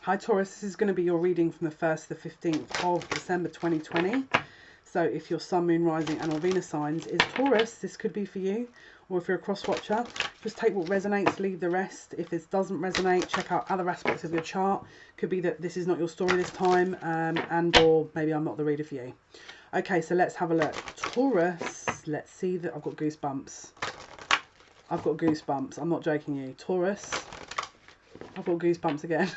Hi Taurus, this is going to be your reading from the 1st to the 15th of December 2020. So if your Sun, Moon, Rising and or Venus signs is Taurus, this could be for you. Or if you're a cross watcher, just take what resonates, leave the rest. If it doesn't resonate, check out other aspects of your chart. Could be that this is not your story this time, and or maybe I'm not the reader for you. Okay, so let's have a look. Taurus, let's see that I've got goosebumps. I've got goosebumps, I'm not joking you. Taurus, I've got goosebumps again.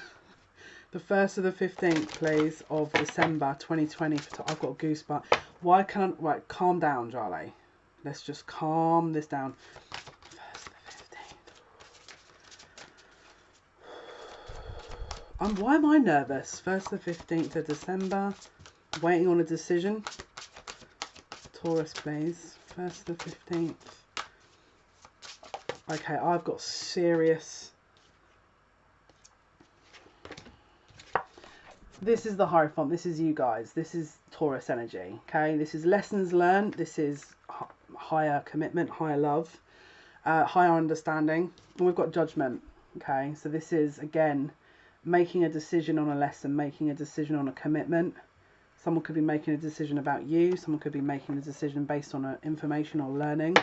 The 1st to the 15th, please, of December 2020. I've got goosebumps. Why can't... Right, calm down, Jale. Let's just calm this down. 1st to the 15th. Why am I nervous? 1st to the 15th of December. Waiting on a decision. Taurus, please. 1st to the 15th. Okay, I've got serious... This is the Hierophant. This is you guys. This is Taurus energy. Okay, this is lessons learned. This is higher commitment, higher love, higher understanding. And we've got Judgment. Okay, so this is again making a decision on a lesson, making a decision on a commitment. Someone could be making a decision about you. Someone could be making a decision based on information or learning.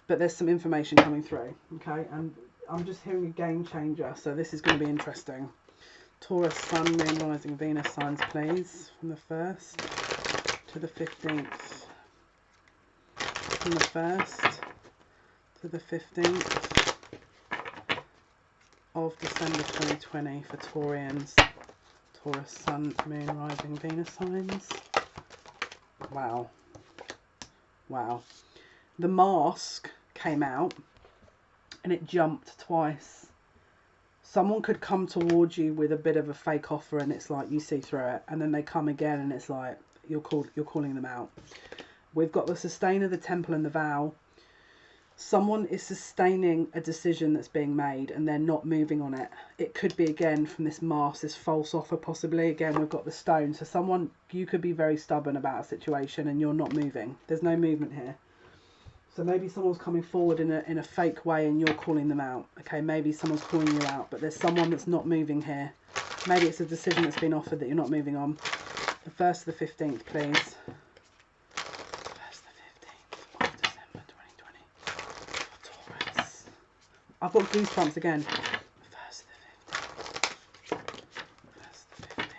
But there's some information coming through. Okay, and I'm just hearing a game changer. So this is going to be interesting. Taurus, Sun, Moon, Rising, Venus signs, please, from the 1st to the 15th. From the 1st to the 15th of December 2020 for Taurians. Taurus, Sun, Moon, Rising, Venus signs. Wow. Wow. The mask came out and it jumped twice. Someone could come towards you with a bit of a fake offer and it's like you see through it, and then they come again and it's like you're calling them out. We've got the sustainer, the temple and the vow. Someone is sustaining a decision that's being made and they're not moving on it. It could be again from this mask, this false offer possibly. Again, we've got the stone. So someone, you could be very stubborn about a situation and you're not moving. There's no movement here. So maybe someone's coming forward in a fake way and you're calling them out. Okay, maybe someone's calling you out, but there's someone that's not moving here. Maybe it's a decision that's been offered that you're not moving on. The 1st to the 15th, please. 1st to the 15th of December 2020. Taurus. I've got goosebumps again. 1st to the 15th. 1st to the 15th.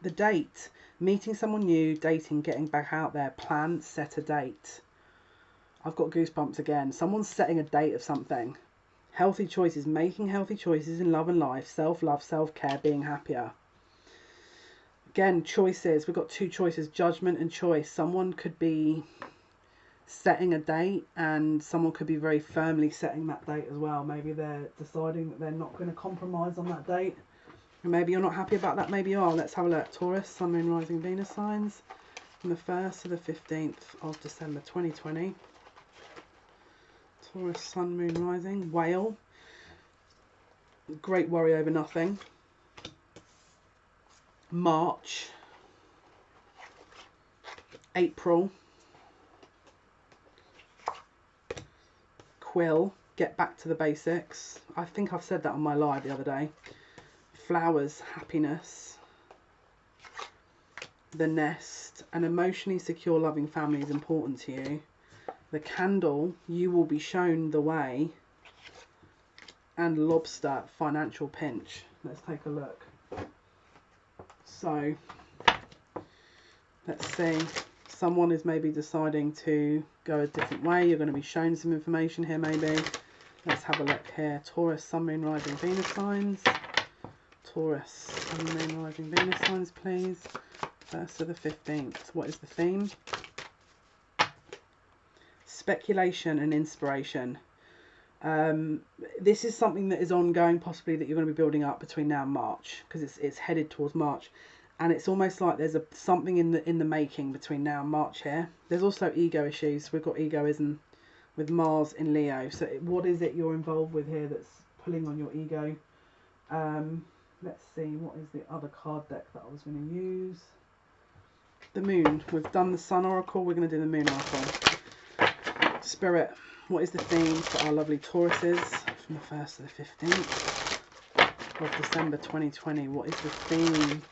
The date, meeting someone new, dating, getting back out there, plan, set a date. I've got goosebumps again. Someone's setting a date of something. Healthy choices, making healthy choices in love and life, self-love, self-care, being happier. Again, choices, we've got two choices, judgment and choice. Someone could be setting a date and someone could be very firmly setting that date as well. Maybe they're deciding that they're not going to compromise on that date. And maybe you're not happy about that, maybe you are. Let's have a look. Taurus, Sun, Moon, Rising, Venus signs from the 1st to the 15th of December 2020. Taurus, Sun, Moon, Rising. Whale. Great worry over nothing. March. April. Quill. Get back to the basics. I think I've said that on my live the other day. Flowers, happiness. The nest, an emotionally secure, loving family is important to you. The candle, you will be shown the way. And lobster, financial pinch. Let's take a look. So, let's see. Someone is maybe deciding to go a different way. You're going to be shown some information here maybe. Let's have a look here. Taurus, Sun, Moon, Rising, Venus signs. Taurus, Sun, Moon, Rising, Venus signs, please. 1st to the 15th. What is the theme? Speculation and inspiration. This is something that is ongoing, possibly that you're going to be building up between now and March, because it's headed towards March, and it's almost like there's something in the making between now and March here. There's also ego issues. We've got egoism with Mars in Leo. So what is it you're involved with here that's pulling on your ego? Let's see, what is the other card deck that I was going to use? The moon. We've done the sun oracle. We're going to do the moon oracle. Spirit, what is the theme for our lovely Tauruses from the 1st to the 15th of December 2020? What is the theme?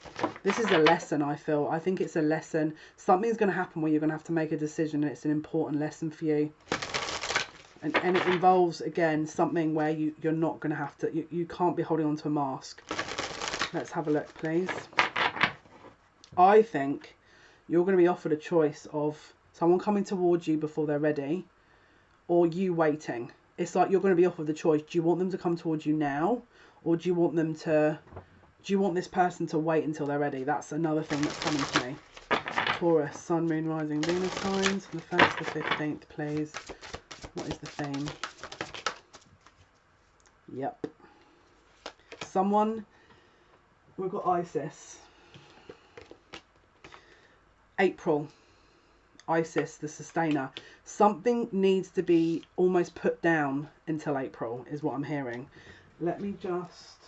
This is a lesson, I feel. I think it's a lesson. Something's going to happen where you're going to have to make a decision, and it's an important lesson for you. And it involves, again, something where you're not going to have to... You can't be holding on to a mask. Let's have a look, please. I think you're going to be offered a choice of someone coming towards you before they're ready, or you waiting. It's like you're going to be offered the choice. Do you want them to come towards you now, or do you want them to... Do you want this person to wait until they're ready? That's another thing that's coming to me. Taurus, Sun, Moon, Rising, Venus signs from the 1st to the 15th, please. What is the theme? Yep. Someone... We've got Isis. April. Isis, the sustainer. Something needs to be almost put down until April, is what I'm hearing. Let me just...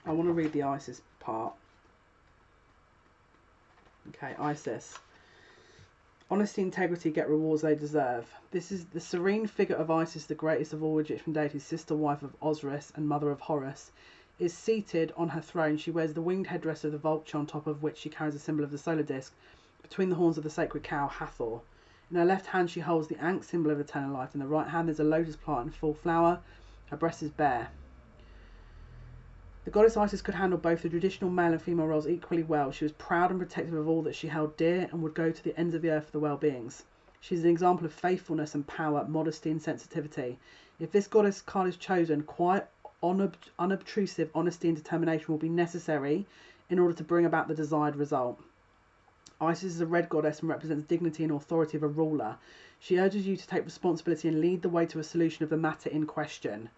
I want to read the Isis part. Okay, Isis. Honesty, integrity get rewards they deserve. This is the serene figure of Isis, the greatest of all Egyptian deities, sister wife of Osiris and mother of Horus, is seated on her throne. She wears the winged headdress of the vulture, on top of which she carries a symbol of the solar disk, between the horns of the sacred cow, Hathor. In her left hand she holds the Ankh symbol of eternal life. In the right hand there's a lotus plant in full flower. Her breast is bare. The goddess Isis could handle both the traditional male and female roles equally well. She was proud and protective of all that she held dear, and would go to the ends of the earth for the well-beings. She is an example of faithfulness and power, modesty and sensitivity. If this goddess card is chosen, quiet, unobtrusive honesty and determination will be necessary in order to bring about the desired result. Isis is a red goddess and represents dignity and authority of a ruler. She urges you to take responsibility and lead the way to a solution of the matter in question.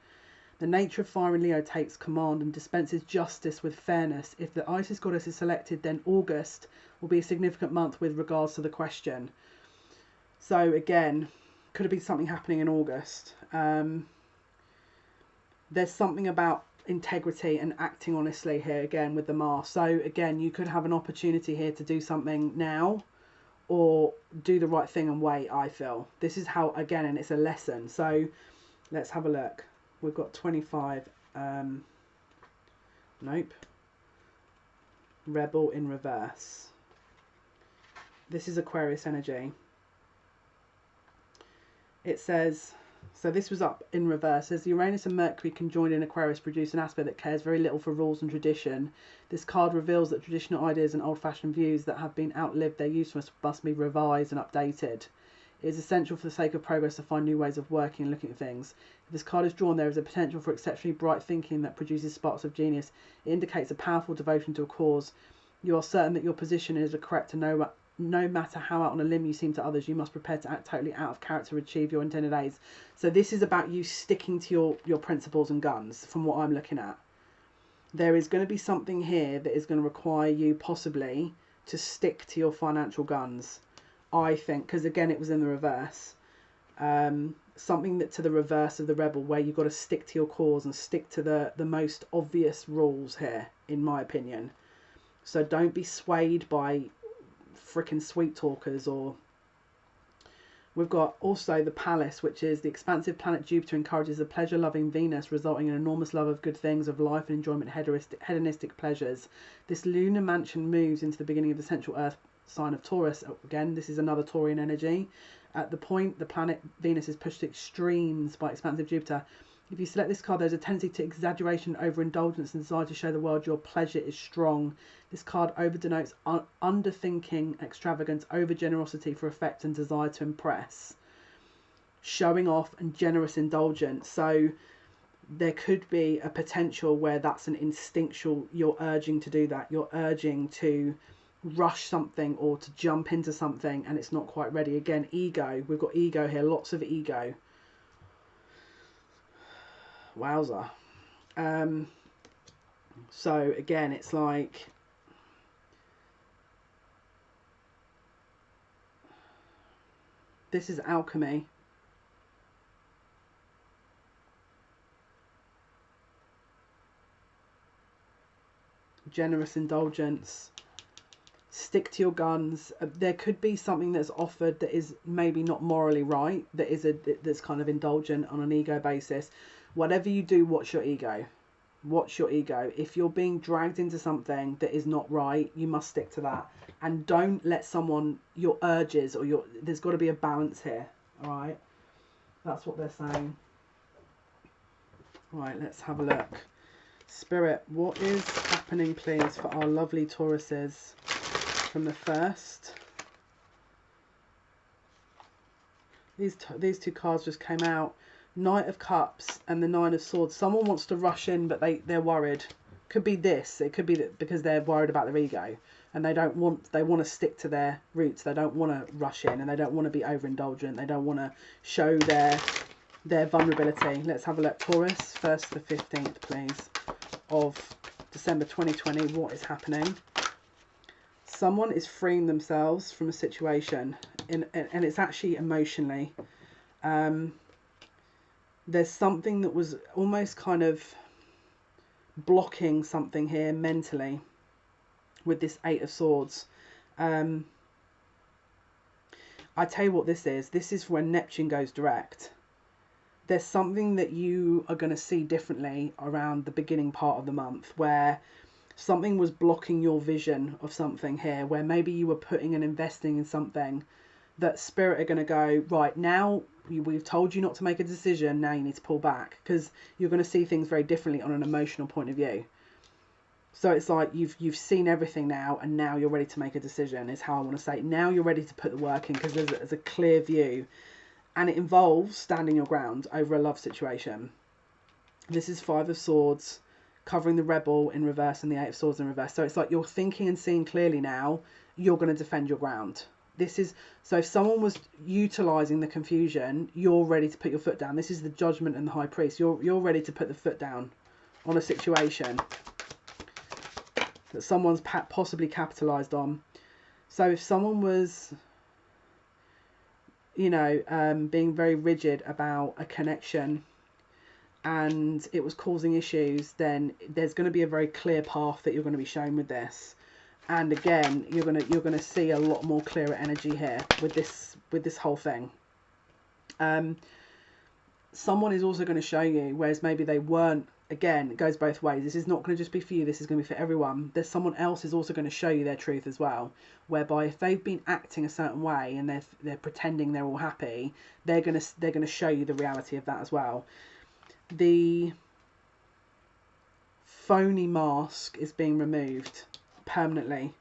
The nature of fire in Leo takes command and dispenses justice with fairness. If the Isis goddess is selected, then August will be a significant month with regards to the question. So again, could it be something happening in August? There's something about integrity and acting honestly here again with the Mars. So again, you could have an opportunity here to do something now, or do the right thing and wait, I feel. This is how, again, and it's a lesson. So let's have a look. We've got 25. Nope. Rebel in reverse. This is Aquarius energy. It says, so this was up in reverse. As Uranus and Mercury conjoined in Aquarius produce an aspect that cares very little for rules and tradition. This card reveals that traditional ideas and old-fashioned views that have been outlived their usefulness must be revised and updated. It is essential for the sake of progress to find new ways of working and looking at things. If this card is drawn, there is a potential for exceptionally bright thinking that produces sparks of genius. It indicates a powerful devotion to a cause. You are certain that your position is correct, and no matter how out on a limb you seem to others, you must prepare to act totally out of character to achieve your intended aims. So this is about you sticking to your principles and guns, from what I'm looking at. There is going to be something here that is going to require you possibly to stick to your financial guns, I think, because again it was in the reverse. Something that to the reverse of the rebel, where you've got to stick to your cause and stick to the most obvious rules here, in my opinion. So don't be swayed by freaking sweet talkers. Or we've got also the palace, which is the expansive planet Jupiter encourages a pleasure-loving Venus, resulting in enormous love of good things, of life and enjoyment, hedonistic pleasures. This lunar mansion moves into the beginning of the central Earth sign of Taurus. Again, this is another Taurian energy. At the point the planet Venus is pushed to extremes by expansive Jupiter. If you select this card, there's a tendency to exaggeration, overindulgence, and desire to show the world your pleasure is strong. This card over-denotes underthinking, extravagance, over-generosity for effect, and desire to impress. Showing off and generous indulgence. So there could be a potential where that's an instinctual, you're urging to do that. You're urging to rush something or to jump into something and it's not quite ready. Again, ego. We've got ego here, lots of ego. Wowza. So again, it's like this is alchemy. generous indulgence. Stick to your guns. There could be something that's offered that is maybe not morally right, that's kind of indulgent on an ego basis. Whatever you do, watch your ego. Watch your ego. If you're being dragged into something that is not right, you must stick to that. And don't let someone, your urges or there's got to be a balance here. All right? That's what they're saying. All right, let's have a look. Spirit, what is happening, please, for our lovely Tauruses from the first? These two cards just came out. Knight of Cups and the Nine of Swords. Someone wants to rush in, but they're worried. Could be this. It could be that because they're worried about their ego and they want to stick to their roots. They don't want to rush in and they don't want to be overindulgent. They don't want to show their vulnerability. Let's have a look. Taurus, 1st to the 15th, please, of December 2020. What is happening? Someone is freeing themselves from a situation, and it's actually emotionally. There's something that was almost kind of blocking something here mentally with this 8 of Swords. I tell you what this is. This is when Neptune goes direct. There's something that you are going to see differently around the beginning part of the month, where something was blocking your vision of something here, where maybe you were putting and investing in something that Spirit are going to go, right, now we've told you not to make a decision, now you need to pull back, because you're going to see things very differently on an emotional point of view. So it's like you've seen everything now, and now you're ready to make a decision, is how I want to say it. Now you're ready to put the work in, because there's a clear view, and it involves standing your ground over a love situation. This is 5 of Swords, covering the Rebel in reverse and the 8 of Swords in reverse. So it's like you're thinking and seeing clearly now, you're going to defend your ground. This is, so if someone was utilising the confusion, you're ready to put your foot down. This is the Judgment and the High Priest. You're ready to put the foot down on a situation that someone's possibly capitalised on. So if someone was, you know, being very rigid about a connection and it was causing issues, then there's going to be a very clear path that you're going to be shown with this. And again, you're gonna see a lot more clearer energy here with this whole thing. Someone is also going to show you, whereas maybe they weren't. Again, it goes both ways. This is not going to just be for you. This is going to be for everyone. There's someone else is also going to show you their truth as well. Whereby if they've been acting a certain way and they're pretending they're all happy, they're gonna show you the reality of that as well. The phony mask is being removed permanently.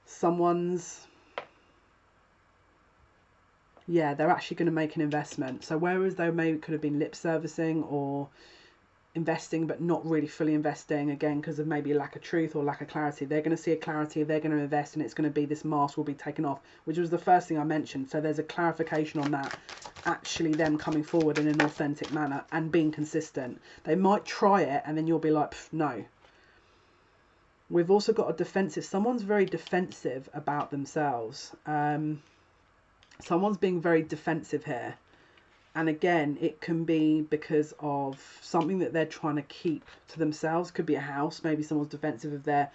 Someone's, yeah, they're actually going to make an investment. So whereas they maybe could have been lip servicing or investing but not really fully investing, again because of maybe a lack of truth or lack of clarity, they're going to see a clarity, they're going to invest, and it's going to be this mask will be taken off, which was the first thing I mentioned. So there's a clarification on that, actually them coming forward in an authentic manner and being consistent. They might try it and then you'll be like, no. We've also got a defensive, someone's very defensive about themselves. Someone's being very defensive here. And again, it can be because of something that they're trying to keep to themselves. Could be a house. Maybe someone's defensive of their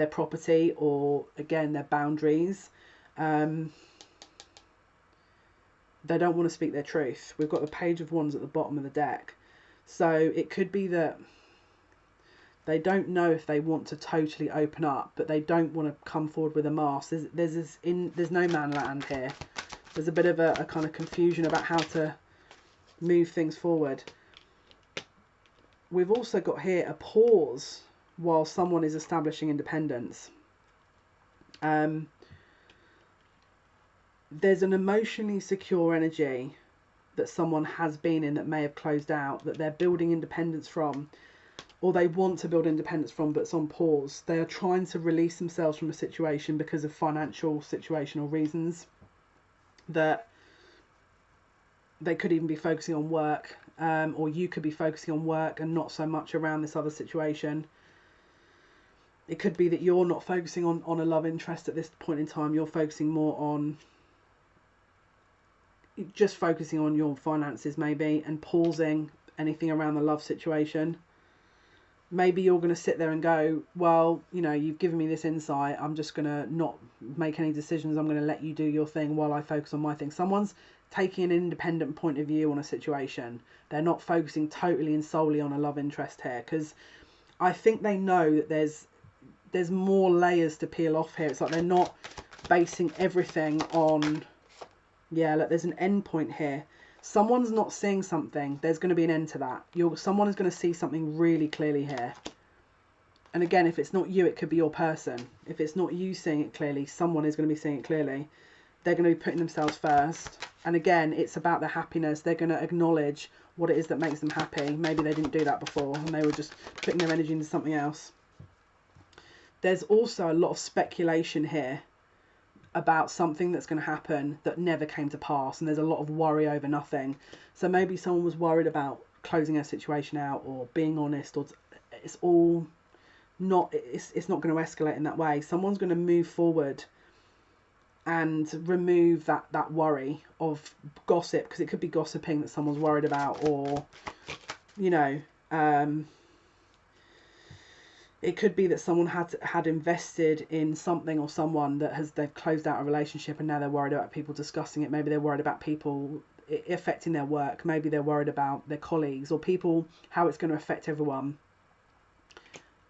property, or again, their boundaries. They don't want to speak their truth. We've got the Page of Wands at the bottom of the deck. So it could be that they don't know if they want to totally open up, but they don't want to come forward with a mask. There's no man land here. There's a bit of a kind of confusion about how to move things forward. We've also got here a pause while someone is establishing independence. There's an emotionally secure energy that someone has been in that may have closed out, that they're building independence from, or they want to build independence from, but it's on pause. They are trying to release themselves from a situation because of financial situational reasons, that they could even be focusing on work, or you could be focusing on work and not so much around this other situation. It could be that you're not focusing on a love interest at this point in time. You're focusing more on just focusing on your finances maybe, and pausing anything around the love situation. Maybe you're going to sit there and go, well, you know, you've given me this insight. I'm just going to not make any decisions. I'm going to let you do your thing while I focus on my thing. Someone's taking an independent point of view on a situation. They're not focusing totally and solely on a love interest here, because I think they know that there's more layers to peel off here. It's like they're not basing everything on, yeah, look, there's an end point here. Someone's not seeing something. There's going to be an end to that. Someone is going to see something really clearly here. And again, if it's not you, it could be your person. If it's not you seeing it clearly, someone is going to be seeing it clearly. They're going to be putting themselves first. And again, it's about their happiness. They're going to acknowledge what it is that makes them happy. Maybe they didn't do that before and they were just putting their energy into something else. There's also a lot of speculation here about something that's going to happen that never came to pass, and there's a lot of worry over nothing. So maybe someone was worried about closing a situation out or being honest, or it's all not, it's not going to escalate in that way. Someone's going to move forward and remove that worry of gossip, because it could be gossiping that someone's worried about, or you know, it could be that someone had invested in something or someone that they've closed out a relationship, and now they're worried about people discussing it. Maybe they're worried about people affecting their work. Maybe they're worried about their colleagues or people, how it's going to affect everyone.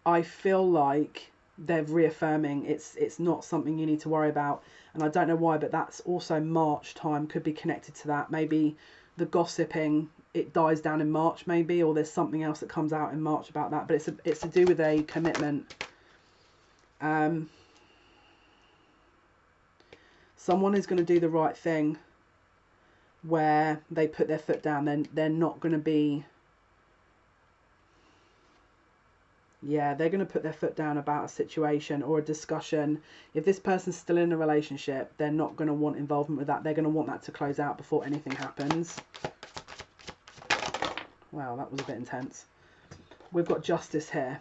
I feel like they're reaffirming it's not something you need to worry about, and I don't know why, but that's also March time, could be connected to that. Maybe the gossiping, it dies down in March maybe, or there's something else that comes out in March about that, but it's to do with a commitment. Someone is going to do the right thing where they put their foot down. Then they're not going to be, yeah, they're going to put their foot down about a situation or a discussion. If this person's still in a relationship, they're not going to want involvement with that. They're going to want that to close out before anything happens. Wow, that was a bit intense. We've got Justice here.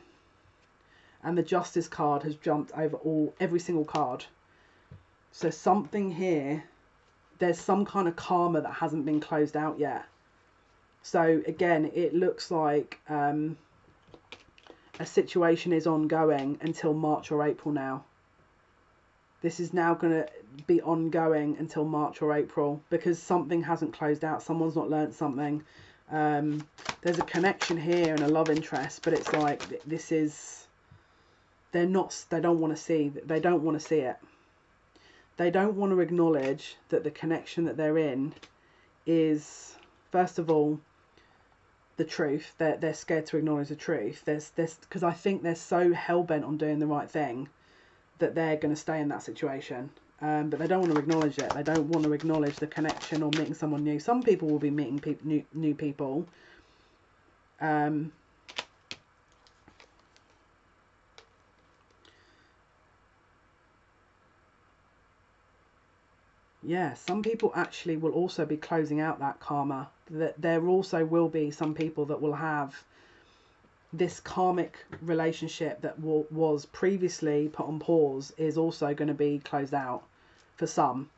And the Justice card has jumped over every single card. So something here, there's some kind of karma that hasn't been closed out yet. So again, it looks like a situation is ongoing until March or April now. This is now going to be ongoing until March or April, because something hasn't closed out. Someone's not learnt something. There's a connection here and a love interest, but it's like this is, they don't want to see it. They don't want to acknowledge that the connection that they're in is, first of all, the truth. They're scared to acknowledge the truth. There's because I think they're so hell-bent on doing the right thing that they're going to stay in that situation. But they don't want to acknowledge it. They don't want to acknowledge the connection or meeting someone new. Some people will be meeting new people. Yeah, some people actually will also be closing out that karma. That there also will be some people that will have this karmic relationship that was previously put on pause is also going to be closed out for some.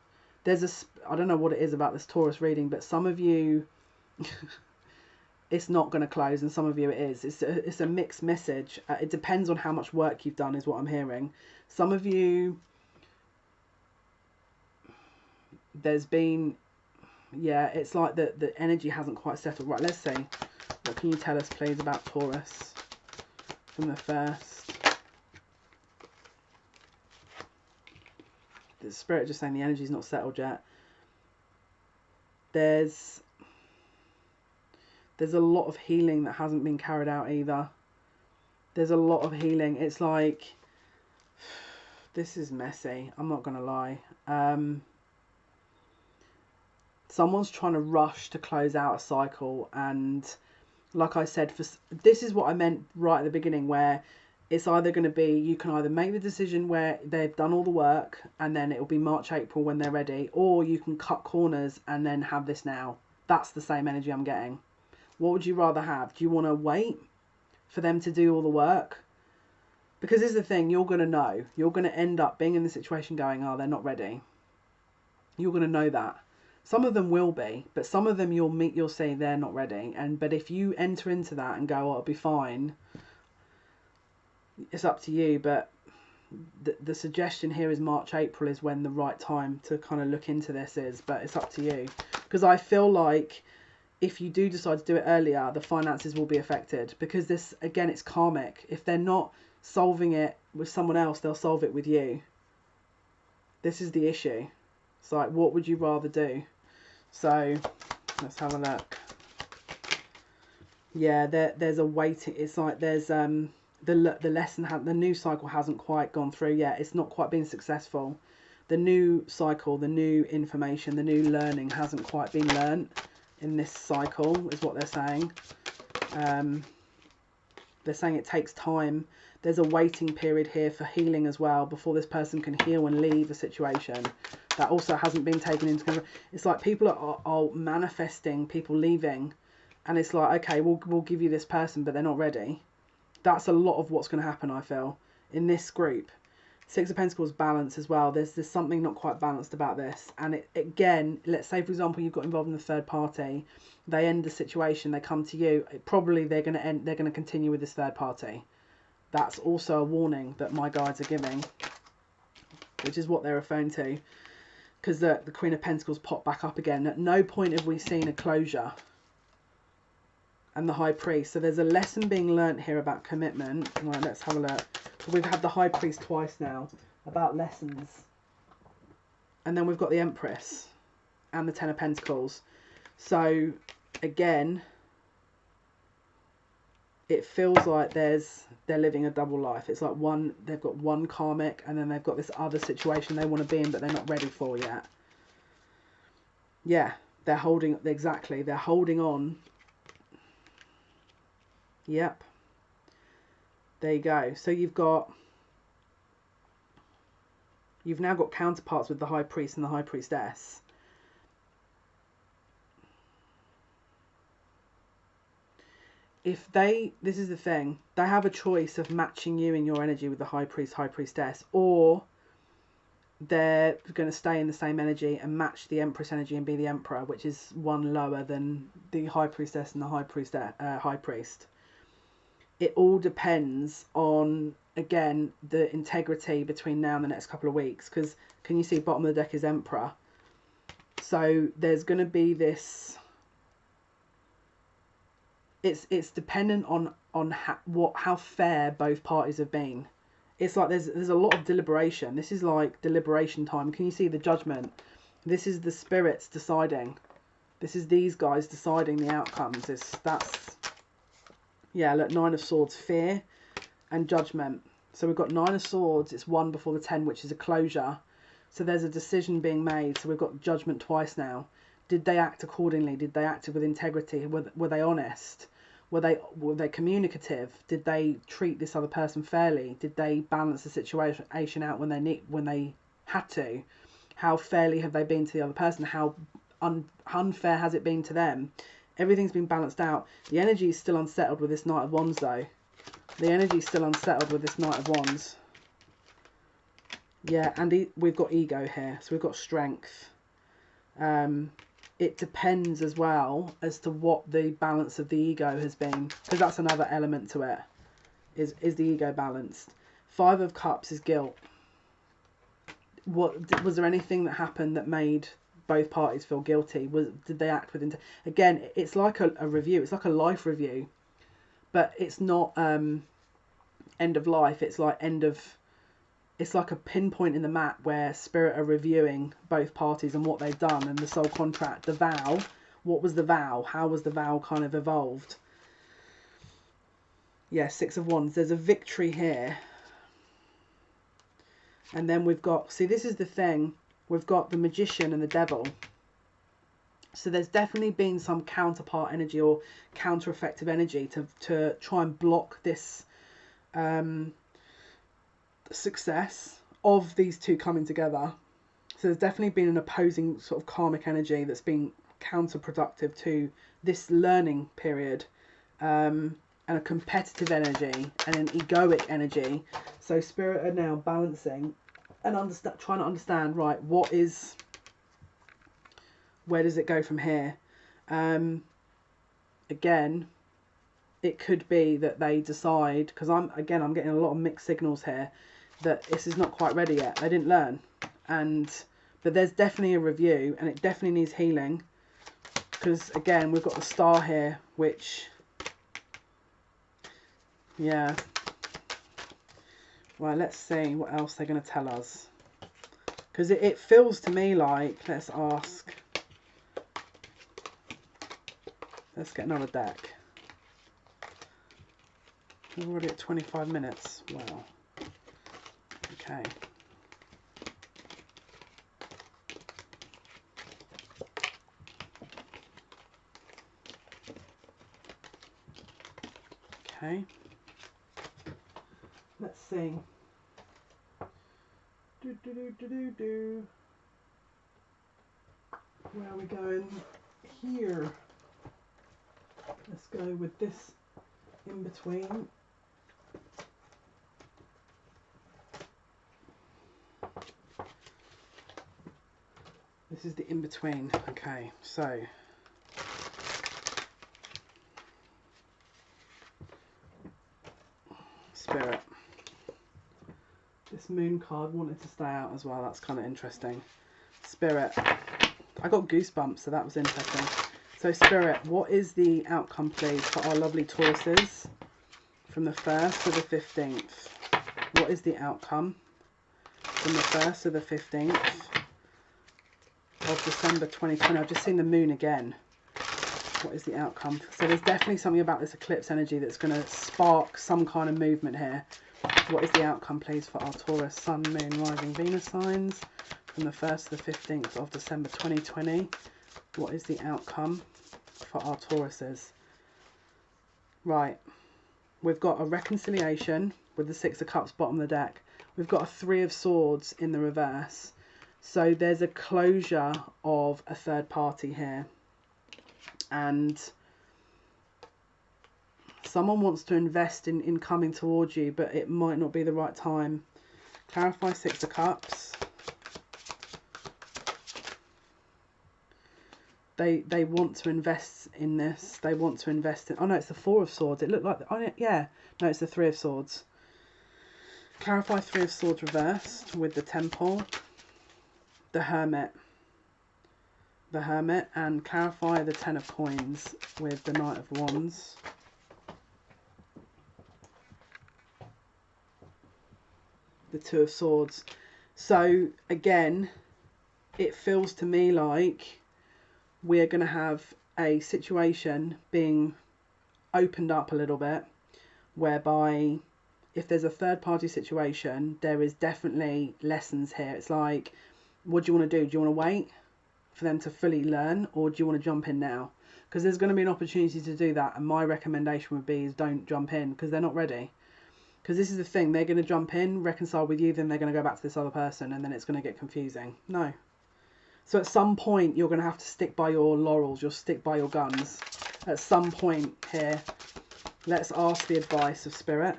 There's I don't know what it is about this Taurus reading, but some of you it's not going to close, and some of you it is. It's a mixed message. It depends on how much work you've done, is what I'm hearing. Some of you, there's been, yeah, it's like the energy hasn't quite settled. Right, let's see. What can you tell us, please, about Taurus from the first? The Spirit just saying the energy's not settled yet. There's a lot of healing that hasn't been carried out either. There's a lot of healing. It's like, this is messy, I'm not going to lie. Someone's trying to rush to close out a cycle, and like I said, this is what I meant right at the beginning, where it's either going to be, you can either make the decision where they've done all the work and then it'll be March, April when they're ready, or you can cut corners and then have this now. That's the same energy I'm getting. What would you rather have? Do you want to wait for them to do all the work? Because this is the thing, you're going to know. You're going to end up being in the situation going, oh, they're not ready. You're going to know that. Some of them will be, but some of them you'll see they're not ready. But if you enter into that and go, oh, it'll be fine, it's up to you. But the suggestion here is March, April is when the right time to kind of look into this is, but it's up to you. Because I feel like if you do decide to do it earlier, the finances will be affected, because this, again, it's karmic. If they're not solving it with someone else, they'll solve it with you. This is the issue. It's like, what would you rather do? So let's have a look. Yeah, there's a waiting. It's like there's the lesson, the new cycle hasn't quite gone through yet. It's not quite been successful. The new cycle, the new information, the new learning hasn't quite been learnt in this cycle, is what they're saying. They're saying it takes time. There's a waiting period here for healing as well, before this person can heal and leave a situation. That also hasn't been taken into consideration. It's like people are manifesting people leaving, and it's like, okay, we'll give you this person, but they're not ready. That's a lot of what's going to happen, I feel, in this group. Six of Pentacles, balance as well. There's something not quite balanced about this. And it, again, let's say, for example, you've got involved in the third party. They end the situation. They come to you. Probably they're going to continue with this third party. That's also a warning that my guides are giving, which is what they're referring to. Because the Queen of Pentacles popped back up again. At no point have we seen a closure. And the High Priest. So there's a lesson being learnt here about commitment. Right, let's have a look. So we've had the High Priest twice now about lessons. And then we've got the Empress and the Ten of Pentacles. So again, it feels like they're living a double life. It's like they've got one karmic, and then they've got this other situation they want to be in, but they're not ready for yet. Yeah, they're holding on. Yep. There you go. So you've now got counterparts with the High Priest and the High Priestess. This is the thing, they have a choice of matching you in your energy with the High Priest, High Priestess, or they're going to stay in the same energy and match the Empress energy and be the Emperor, which is one lower than the High Priestess and the High Priest. It all depends on, again, the integrity between now and the next couple of weeks. Because can you see bottom of the deck is Emperor? So there's going to be this. It's dependent on how fair both parties have been. It's like there's a lot of deliberation. This is like deliberation time. Can you see the Judgment? This is the spirits deciding. This is these guys deciding the outcomes. Yeah, look, Nine of Swords, fear and Judgment. So we've got Nine of Swords, it's 1 before the 10, which is a closure. So there's a decision being made. So we've got Judgment twice now. Did they act accordingly? Did they act with integrity? Were they honest? Were they communicative? Did they treat this other person fairly? Did they balance the situation out when they had to? How fairly have they been to the other person? How unfair has it been to them? Everything's been balanced out. The energy is still unsettled with this Knight of Wands, though. The energy is still unsettled with this Knight of Wands. Yeah, and we've got ego here. So we've got strength. It depends as well as to what the balance of the ego has been. Because that's another element to it. Is the ego balanced? Five of Cups is guilt. Was there anything that happened that made both parties feel guilty? Did they act with again, it's like a review. It's like a life review, but it's not end of life. It's like it's like a pinpoint in the map where spirit are reviewing both parties and what they've done, and the soul contract, the vow. What was the vow? How was the vow kind of evolved? Yeah, Six of Wands. There's a victory here, and then we've got, see, this is the thing. We've got the Magician and the Devil. So there's definitely been some counterpart energy or counter-effective energy to try and block this success of these two coming together. So there's definitely been an opposing sort of karmic energy that's been counterproductive to this learning period, and a competitive energy and an egoic energy. So spirit are now balancing and trying to understand, right, what is where does it go from here? Again, it could be that they decide, because I'm getting a lot of mixed signals here, that this is not quite ready yet. They didn't learn, but there's definitely a review, and it definitely needs healing, because again we've got the star here, which, yeah. Right, let's see what else they're going to tell us, because it feels to me like, let's ask, let's get another deck. We're already at 25 minutes. Wow. Okay. Okay. Let's see. Where are we going here? Let's go with this in between. This is the in-between. Okay, so Spirit. This moon card wanted to stay out as well. That's kind of interesting. Spirit. I got goosebumps, so that was interesting. So Spirit, what is the outcome, please, for our lovely Tauruses from the 1st to the 15th? What is the outcome from the 1st to the 15th? Of December 2020. I've just seen the moon again. What is the outcome? So there's definitely something about this eclipse energy that's going to spark some kind of movement here. What is the outcome, please, for our Taurus, Sun, Moon, Rising, Venus signs from the 1st to the 15th of December 2020? What is the outcome for our Tauruses? Right. We've got a reconciliation with the 6 of Cups bottom of the deck. We've got a 3 of Swords in the reverse. So there's a closure of a third party here, and someone wants to invest in coming towards you, but it might not be the right time. Clarify 6 of Cups. They want to invest in this. They want to invest in... Oh no, it's the 4 of Swords. It looked like... Oh yeah. No, it's the 3 of Swords. Clarify 3 of Swords reversed with the Temple. The Hermit, and clarify the 10 of Coins with the Knight of Wands. The 2 of Swords. So again, it feels to me like we're going to have a situation being opened up a little bit, whereby if there's a third party situation, there is definitely lessons here. It's like, what do you want to do? Do you want to wait for them to fully learn, or do you want to jump in now? Because there's going to be an opportunity to do that, and my recommendation would be is don't jump in, because they're not ready. Because this is the thing, they're going to jump in, reconcile with you, then they're going to go back to this other person, and then it's going to get confusing. No. So at some point, you're going to have to stick by your laurels, you'll stick by your guns. At some point here, let's ask the advice of Spirit.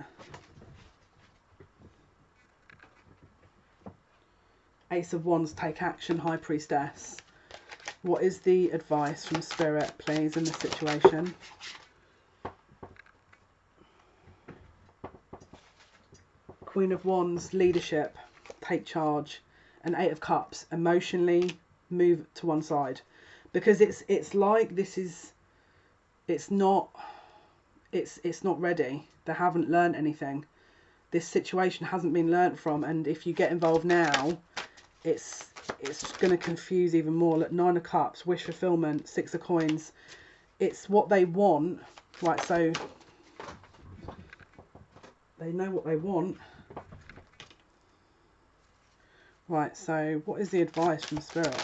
Ace of Wands, take action, High Priestess. What is the advice from Spirit, please, in this situation? Queen of Wands, leadership, take charge. And 8 of Cups, emotionally move to one side. Because it's like this is, it's not ready. They haven't learned anything. This situation hasn't been learnt from, and if you get involved now, it's going to confuse even more. Look, 9 of Cups, wish fulfillment, 6 of Coins. It's what they want. Right, so they know what they want. Right, so what is the advice from Spirit?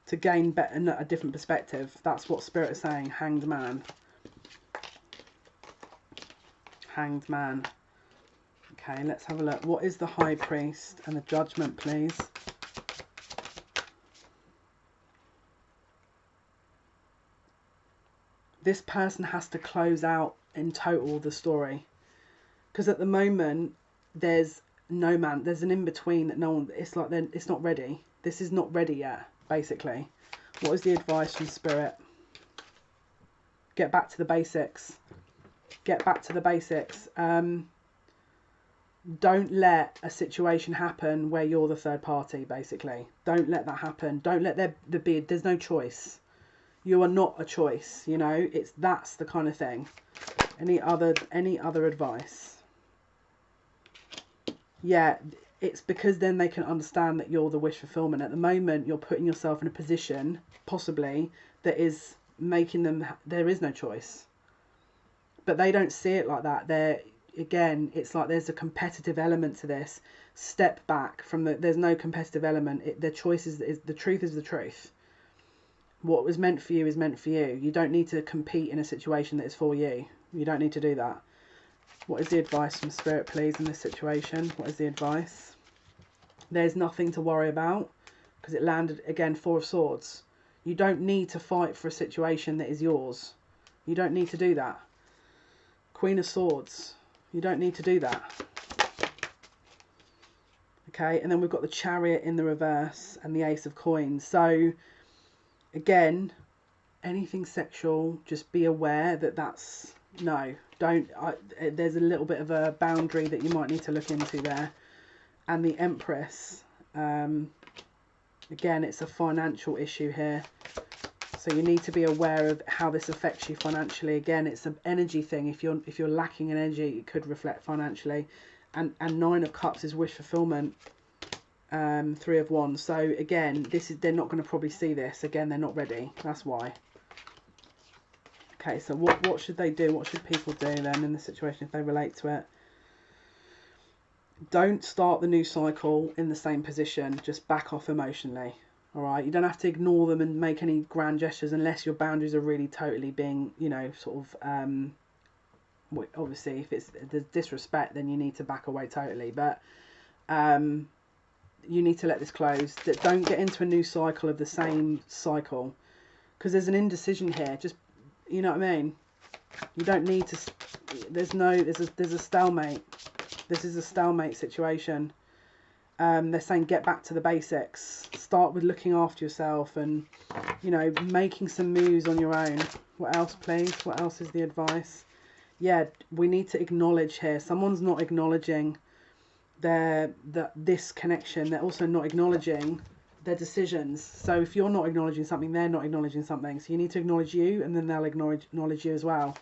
To gain a different perspective. That's what Spirit is saying. Hanged Man. Hanged Man. Okay, let's have a look. What is the High Priest and the Judgment, please? This person has to close out in total the story. Because at the moment, there's no man. There's an in-between that no one... It's like it's not ready. This is not ready yet, basically. What is the advice from Spirit? Get back to the basics. Get back to the basics. Don't let a situation happen where you're the third party, basically. Don't let that happen. Don't let there be, there's no choice. You are not a choice, you know. That's the kind of thing. Any other advice? Yeah, it's because then they can understand that you're the wish fulfillment. At the moment, you're putting yourself in a position, possibly, that is making them, there is no choice. But they don't see it like that. Again, it's like there's a competitive element to this. Step back from there's no competitive element. The choice is the truth is the truth. What was meant for you is meant for you. You don't need to compete in a situation that is for you. You don't need to do that. What is the advice from Spirit, please, in this situation? What is the advice? There's nothing to worry about, because it landed, again, Four of Swords. You don't need to fight for a situation that is yours. You don't need to do that. Queen of Swords. You don't need to do that. Okay, and then we've got the Chariot in the reverse and the Ace of Coins. So, again, anything sexual, just be aware that that's... No, don't. There's a little bit of a boundary that you might need to look into there. And the Empress, again, it's a financial issue here. So you need to be aware of how this affects you financially. Again, it's an energy thing. If you're lacking in energy, it could reflect financially. And Nine of Cups is wish fulfillment. Three of Wands. So again, they're not going to probably see this. Again, they're not ready. That's why. Okay, so what should they do? What should people do then in the situation if they relate to it? Don't start the new cycle in the same position. Just back off emotionally. All right, you don't have to ignore them and make any grand gestures unless your boundaries are really totally being, you know, sort of, obviously if it's the disrespect, then you need to back away totally. But you need to let this close. Don't get into a new cycle of the same cycle, because there's an indecision here. Just, you know what I mean? You don't need to, there's a stalemate. This is a stalemate situation. They're saying get back to the basics. Start with looking after yourself and, you know, making some moves on your own. What else, please? What else is the advice? Yeah, we need to acknowledge here. Someone's not acknowledging this connection. They're also not acknowledging their decisions. So if you're not acknowledging something, they're not acknowledging something. So you need to acknowledge you, and then they'll acknowledge you as well.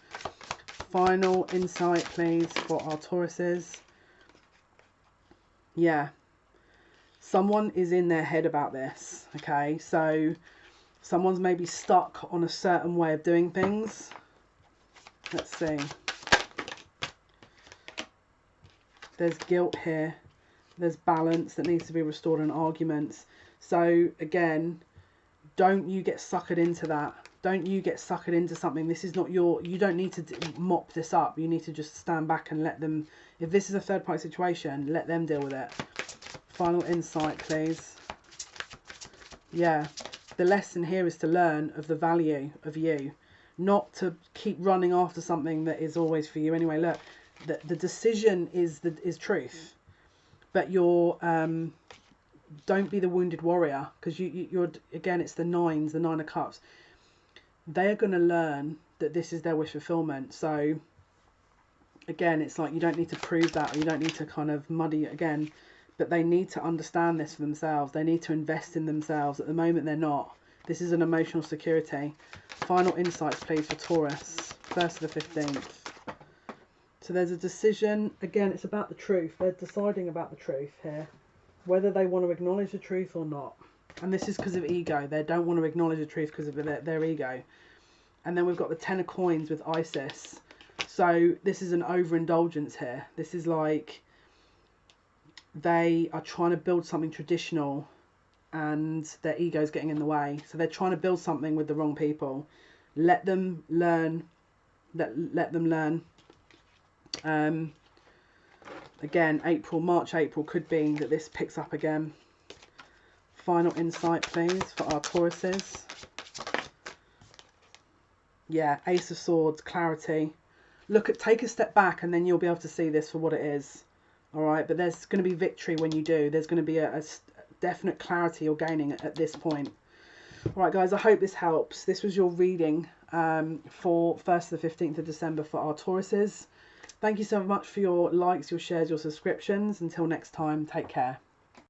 Final insight, please, for our Tauruses. Yeah. Someone is in their head about this, okay? So someone's maybe stuck on a certain way of doing things. Let's see. There's guilt here. There's balance that needs to be restored in arguments. So again, don't you get suckered into that. Don't you get suckered into something. This is not you don't need to mop this up. You need to just stand back and let them, if this is a third party situation, let them deal with it. Final insight, please. Yeah, the lesson here is to learn of the value of you, not to keep running after something that is always for you anyway. Look, the decision is truth, but you're don't be the wounded warrior, because you're again, it's the Nine of Cups. They're going to learn that this is their wish fulfillment. So again, it's like you don't need to prove that, or you don't need to kind of muddy it again. But they need to understand this for themselves. They need to invest in themselves. At the moment, they're not. This is an emotional security. Final insights, please, for Taurus. 1st to the 15th. So there's a decision. Again, it's about the truth. They're deciding about the truth here. Whether they want to acknowledge the truth or not. And this is because of ego. They don't want to acknowledge the truth because of their ego. And then we've got the 10 of Coins with Isis. So this is an overindulgence here. This is like... they are trying to build something traditional and their ego is getting in the way. So they're trying to build something with the wrong people. Let them learn. Let them learn. Again, March, April could be that this picks up again. Final insight, please, for our Tauruses. Yeah, Ace of Swords, clarity. Take a step back and then you'll be able to see this for what it is. All right, but there's going to be victory when you do. There's going to be definite clarity you're gaining at this point. All right, guys, I hope this helps. This was your reading for 1st to the 15th of December for our Tauruses. Thank you so much for your likes, your shares, your subscriptions. Until next time, take care.